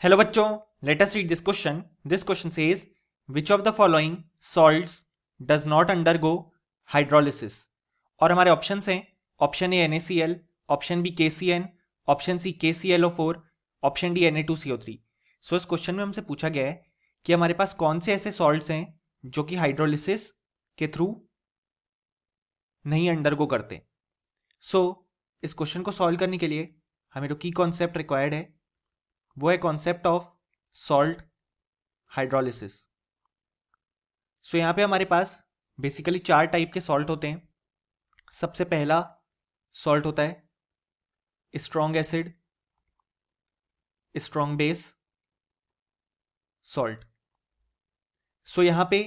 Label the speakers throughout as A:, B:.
A: Hello बच्चों, let us read this question. This question says which of the following salts does not undergo hydrolysis. और हमारे options हैं option A NaCl, option B KCN, option C KClO4, option D Na2CO3. So इस question में हमसे पूछा गया है कि हमारे पास कौन से ऐसे सॉल्ट्स हैं जो कि हाइड्रोलिसिस के थ्रू नहीं अंडरगो करते. सो इस क्वेश्चन को सॉल्व करने के लिए हमें जो की कॉन्सेप्ट रिक्वायर्ड है वो है concept of salt hydrolysis. So यहाँ पे हमारे पास बेसिकली 4 टाइप के सॉल्ट होते हैं. सबसे पहला सॉल्ट होता है strong acid, strong base, salt. So यहाँ पे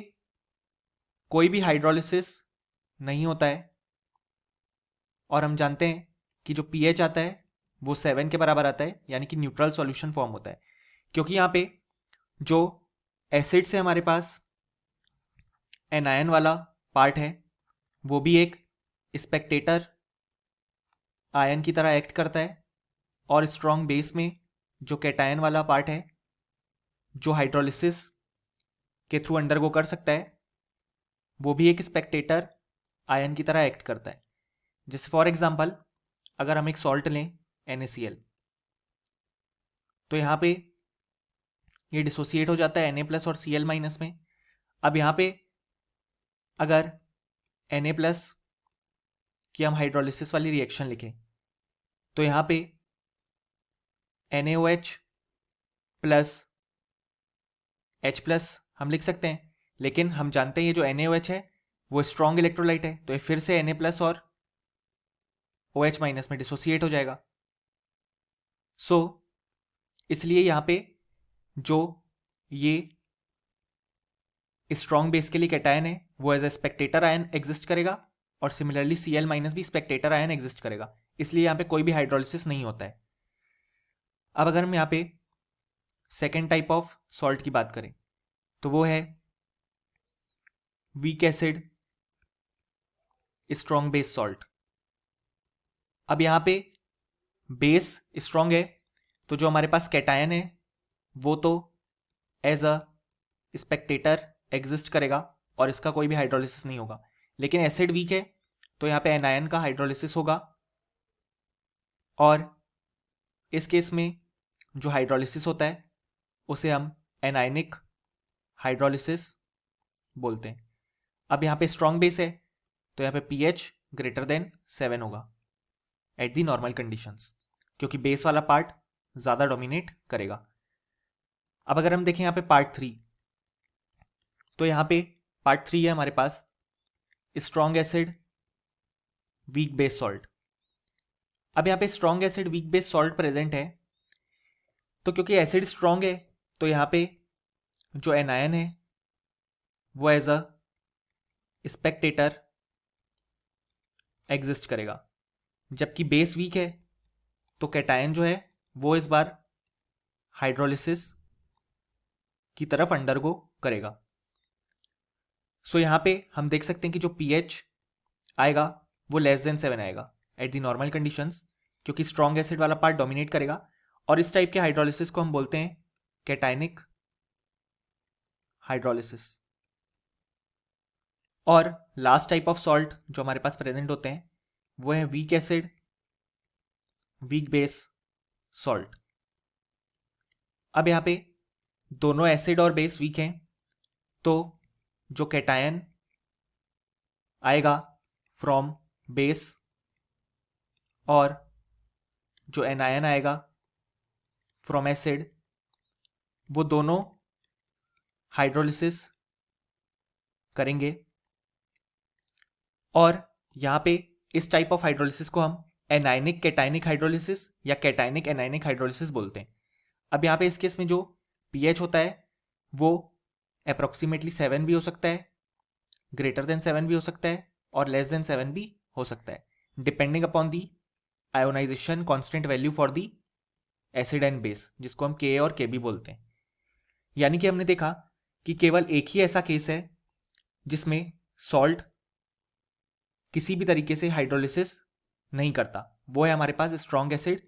A: कोई भी हाइड्रोलिसिस नहीं होता है और हम जानते हैं कि जो pH आता है वो 7 के बराबर आता है, यानी कि न्यूट्रल सॉल्यूशन फॉर्म होता है. क्योंकि यहाँ पे जो एसिड से हमारे पास एनायन वाला पार्ट है वो भी एक स्पेक्टेटर आयन की तरह एक्ट करता है, और स्ट्रॉन्ग बेस में जो कैटायन वाला पार्ट है जो हाइड्रोलिसिस के थ्रू अंडरगो कर सकता है वो भी एक स्पेक्टेटर आयन की तरह एक्ट करता है. जैसे फॉर एग्जांपल अगर हम एक सॉल्ट लें NaCl, तो यहाँ पे ये डिसोसिएट हो जाता है Na+ और Cl- में. अब यहाँ पे अगर Na+ की हम हाइड्रोलिसिस वाली रिएक्शन लिखें तो यहाँ पे NaOH प्लस H+ हम लिख सकते हैं, लेकिन हम जानते हैं ये जो NaOH है वो स्ट्रॉन्ग इलेक्ट्रोलाइट है, तो ये फिर से Na+ और OH- में डिसोसिएट हो जाएगा. सो इसलिए यहाँ पे जो ये स्ट्रॉन्ग बेस के लिए कैटायन है वो as a spectator ion exist करेगा, और सिमिलरली Cl- भी स्पेक्टेटर आयन एग्जिस्ट करेगा. इसलिए यहाँ पे कोई भी हाइड्रोलिसिस नहीं होता है. अब अगर हम यहाँ पे सेकेंड टाइप ऑफ सॉल्ट की बात करें तो वो है weak acid strong base salt. अब यहाँ पे बेस स्ट्रॉन्ग है तो जो हमारे पास कैटायन है वो तो एज अ स्पेक्टेटर एग्जिस्ट करेगा और इसका कोई भी हाइड्रोलिसिस नहीं होगा. लेकिन एसिड वीक है तो यहाँ पे एनायन का हाइड्रोलिसिस होगा, और इस केस में जो हाइड्रोलिसिस होता है उसे हम एनायनिक हाइड्रोलिसिस बोलते हैं. अब यहाँ पे स्ट्रॉन्ग बेस है तो यहाँ पे pH ग्रेटर देन 7 होगा एट दी नॉर्मल कंडीशंस, क्योंकि बेस वाला पार्ट ज़्यादा डोमिनेट करेगा. अब अगर हम देखें यहाँ पे पार्ट 3, तो यहाँ पे पार्ट 3 है हमारे पास strong acid weak base salt. अब यहाँ पे strong acid weak base salt present है, तो क्योंकि एसिड स्ट्रॉन्ग है तो यहाँ पे जो एनायन है वो एज अ स्पेक्टेटर एग्जिस्ट करेगा, जबकि बेस वीक है तो कैटायन जो है वो इस बार हाइड्रोलिसिस की तरफ अंडरगो करेगा. सो यहाँ पे हम देख सकते हैं कि जो pH आएगा वो लेस देन 7 आएगा एट दी नॉर्मल कंडीशंस, क्योंकि स्ट्रॉन्ग एसिड वाला पार्ट डोमिनेट करेगा, और इस टाइप के हाइड्रोलिसिस को हम बोलते हैं कैटायनिक हाइड्रोलिसिस. और लास्ट टाइप ऑफ सॉल्ट जो हमारे पास प्रेजेंट होते हैं वो है weak acid weak base salt. अब यहाँ पे दोनों एसिड और बेस वीक हैं तो जो कैटायन आएगा फ्रॉम बेस और जो एनायन आएगा फ्रॉम एसिड वो दोनों हाइड्रोलिसिस करेंगे. और यहाँ पे इस टाइप ऑफ हाइड्रोलिसिस को हम एनायनिक कैटायनिक हाइड्रोलिसिस या कैटायनिक एनायनिक हाइड्रोलिसिस बोलते हैं. अब यहाँ पे इस केस में जो pH होता है वो अप्रोक्सीमेटली 7 भी हो सकता है, ग्रेटर देन 7 भी हो सकता है, और लेस देन 7 भी हो सकता है, depending upon the ionisation constant value for the acid and base, जिसको हम Ka और Kb बोलते हैं. यानी कि हमने देखा कि केवल एक ही ऐसा केस है जिसमें सॉल्ट किसी भी तरीके से हाइड्रोलिसिस नहीं करता, वो है हमारे पास स्ट्रॉन्ग एसिड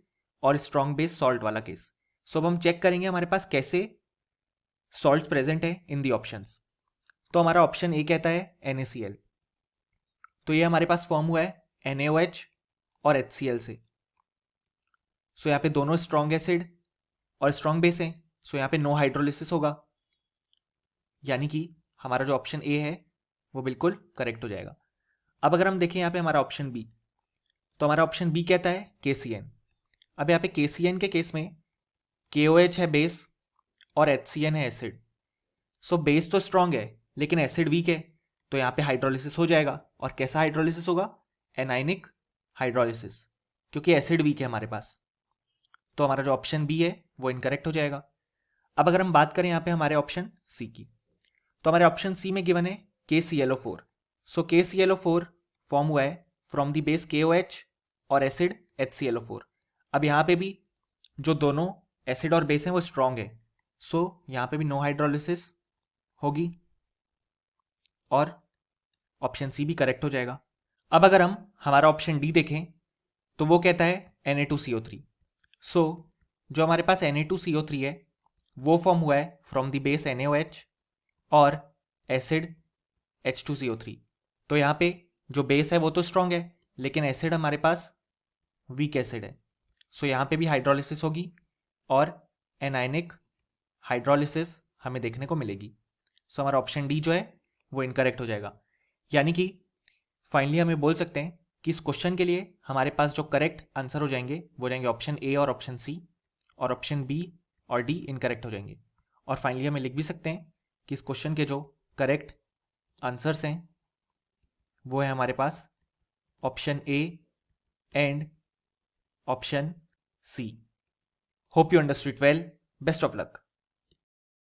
A: और स्ट्रॉन्ग बेस सॉल्ट वाला केस. सो अब हम चेक करेंगे हमारे पास कैसे सॉल्ट्स प्रेजेंट है इन दी ऑप्शंस। तो हमारा ऑप्शन ए कहता है NaCl, तो ये हमारे पास फॉर्म हुआ है NaOH और HCl से। सो यहाँ पे दोनों स्ट्रॉन्ग एसिड और स्ट्रॉन्ग बेस है, सो यहाँ पे नो हाइड्रोलिसिस होगा, यानी कि हमारा जो ऑप्शन ए है वो बिल्कुल करेक्ट हो जाएगा। अब अगर हम देखें यहाँ पे हमारा ऑप्शन बी, तो हमारा ऑप्शन बी कहता है KCN। अब यहाँ पे KCN के केस में KOH है बेस और HCN है एसिड। सो बेस तो स्ट्रॉन्ग है लेकिन एसिड वीक है, तो यहाँ पे हाइड्रोलिसिस हो जाएगा। और कैसा हाइड्रोलिसिस होगा? एनाइनिक हाइड्रोलिसिस, क्योंकि एसिड वीक है हमारे पास। तो हमारा जो ऑप्शन बी है वो इनकरेक्ट हो जाएगा। अब अगर हम बात करें यहाँ पे हमारे ऑप्शन सी की, तो हमारे ऑप्शन सी में गिवन है KClO4। सो KClO4 फॉर्म हुआ है फ्रॉम द बेस KOH और एसिड HClO4। अब यहाँ पे भी जो दोनों एसिड और बेस हैं वो स्ट्रॉन्ग है, सो यहाँ पे भी नो हाइड्रोलिसिस होगी और ऑप्शन सी भी करेक्ट हो जाएगा। अब अगर हम हमारा ऑप्शन डी देखें तो वो कहता है Na2CO3। सो जो हमारे पास Na2CO3 है वो फॉर्म हुआ है फ्रॉम द बेस NaOH और एसिड H2CO3। तो यहाँ पे जो बेस है वो तो स्ट्रॉन्ग है लेकिन एसिड हमारे पास वीक एसिड है, सो यहाँ पे भी हाइड्रोलिसिस होगी और एनाइनिक हाइड्रोलिसिस हमें देखने को मिलेगी। सो हमारा ऑप्शन डी जो है वो इनकरेक्ट हो जाएगा। यानी कि फाइनली हमें बोल सकते हैं कि इस क्वेश्चन के लिए हमारे पास जो करेक्ट आंसर हो जाएंगे वो जाएंगे ऑप्शन ए और ऑप्शन सी, और ऑप्शन बी और डी इनकरेक्ट हो जाएंगे। और फाइनली हमें लिख भी सकते हैं कि इस क्वेश्चन के जो करेक्ट आंसर्स हैं वो है हमारे पास option A and option C. Hope you understood well. Best of luck.